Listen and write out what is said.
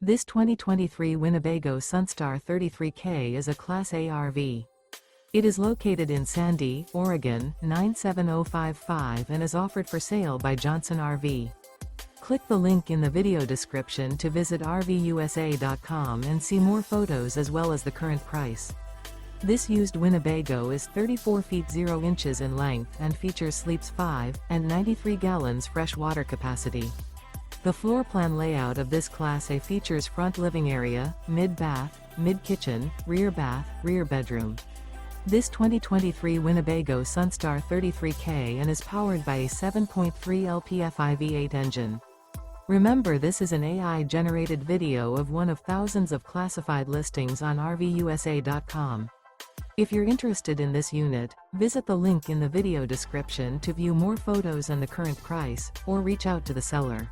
This 2023 Winnebago Sunstar 33K is a Class A RV. It is located in Sandy, Oregon, 97055 and is offered for sale by Johnson RV. Click the link in the video description to visit RVUSA.com and see more photos as well as the current price. This used Winnebago is 34 feet 0 inches in length and features sleeps 5 and 93 gallons fresh water capacity. The floor plan layout of this Class A features front living area, mid-bath, mid-kitchen, rear bath, rear bedroom. This 2023 Winnebago Sunstar 33K and is powered by a 7.3L PFI V8 engine. Remember, this is an AI-generated video of one of thousands of classified listings on RVUSA.com. If you're interested in this unit, visit the link in the video description to view more photos and the current price, or reach out to the seller.